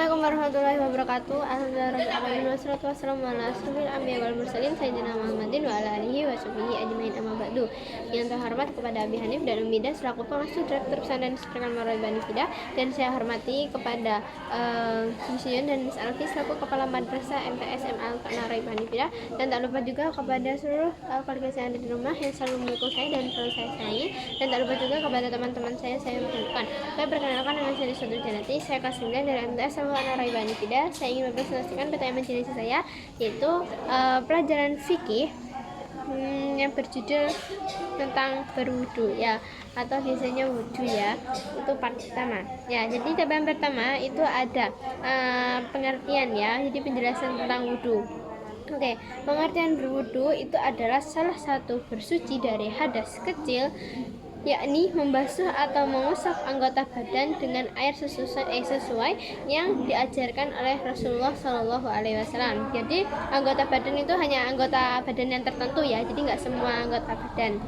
Assalamualaikum warahmatullahi wabarakatuh. Alhamdulillah wassalatu wassalamu ala asrofil anbiya wal mursalin sayyidina Muhammadin wa ala alihi wa sahbihi ajmain, amma ba'du. Yang terhormat kepada Abi Hanif dan Umida selaku pengasuh Direktur Pesantren Pesantren Marwah Fida, dan saya hormati kepada Miss Yun dan Miss Alfi selaku Kepala Madrasah MTS MA Marwah Fida, dan tak lupa juga kepada seluruh keluarga saya yang ada di rumah yang selalu mendukung saya dan selalu saya sayangi, dan tak lupa juga kepada teman-teman saya menunjukkan. Saya perkenalkan dengan saya Sudut Janati, saya kelas 9 dari MTS MA Marwah Fida. Saya ingin mempresentasikan PTM Majelis saya, yaitu pelajaran fikih yang berjudul tentang berwudu ya, atau biasanya wudu ya. Itu part pertama ya. Jadi tabel pertama itu ada pengertian ya, jadi penjelasan tentang wudu. Oke, pengertian berwudu itu adalah salah satu bersuci dari hadas kecil, yakni membasuh atau mengusap anggota badan dengan air sesuai yang diajarkan oleh Rasulullah Shallallahu Alaihi Wasallam. Jadi anggota badan itu hanya anggota badan yang tertentu ya, jadi nggak semua anggota badan.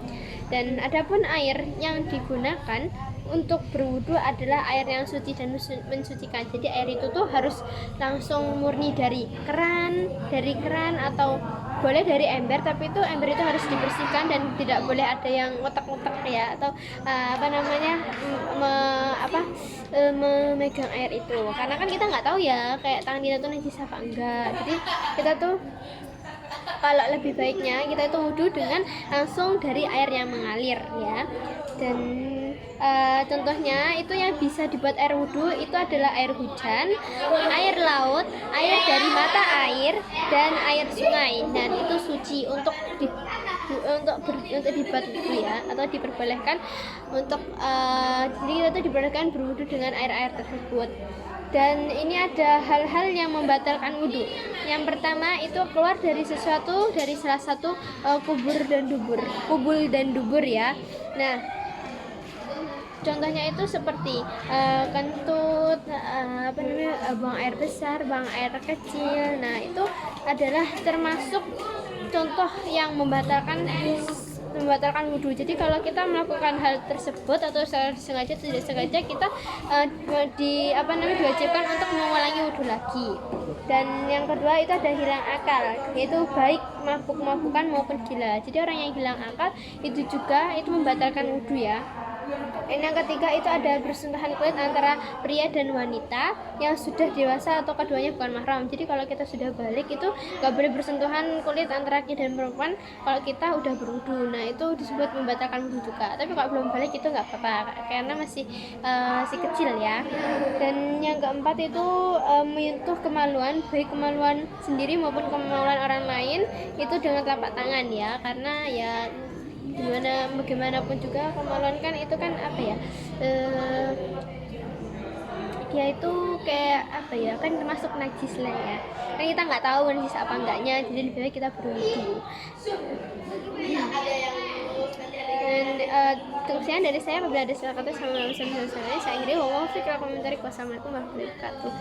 Dan adapun air yang digunakan untuk berwudu adalah air yang suci dan mensucikan. Jadi air itu tuh harus langsung murni dari keran atau boleh dari ember, tapi itu ember itu harus dibersihkan dan tidak boleh ada yang ngotak-ngotak ya, atau memegang air itu, karena kan kita nggak tahu ya kayak tangan kita tuh najis apa enggak. Jadi kita tuh kalau lebih baiknya kita itu wudu dengan langsung dari air yang mengalir ya. Dan contohnya itu yang bisa dibuat air wudu itu adalah air hujan, air laut, air dari mata air, dan air sungai. Dan itu suci untuk dibuat wudu ya, atau diperbolehkan untuk jadi kita tuh diperbolehkan berwudu dengan air-air tersebut. Dan ini ada hal-hal yang membatalkan wudu. Yang pertama itu keluar dari salah satu kubul dan dubur ya. Nah, contohnya itu seperti kentut, buang air besar, buang air kecil. Nah, itu adalah termasuk contoh yang membatalkan wudu. Jadi kalau kita melakukan hal tersebut atau sengaja atau tidak sengaja, kita diwajibkan untuk mengulangi wudu lagi. Dan yang kedua itu ada hilang akal, yaitu baik mabuk-mabukan maupun gila. Jadi orang yang hilang akal itu juga itu membatalkan wudu ya. Dan yang ketiga itu ada bersentuhan kulit antara pria dan wanita yang sudah dewasa atau keduanya bukan mahram. Jadi kalau kita sudah balik itu nggak boleh bersentuhan kulit antara laki dan perempuan kalau kita udah berwudu. Nah, itu disebut membatalkan wudu juga. Tapi kalau belum balik itu nggak apa-apa karena masih kecil ya. Dan yang keempat itu menyentuh kemaluan, baik kemaluan sendiri maupun kemaluan orang lain itu dengan telapak tangan ya, karena ya bagaimanapun juga kemaluan kan itu kan dia itu kayak kan termasuk najis lah ya, kan kita nggak tahu najis apa enggaknya, jadi lebih baik kita berwudu. Dan sekian dari saya. Apabila ada salah kata sama saya akhiri. Wassalamualaikum warahmatullahi wabarakatuh.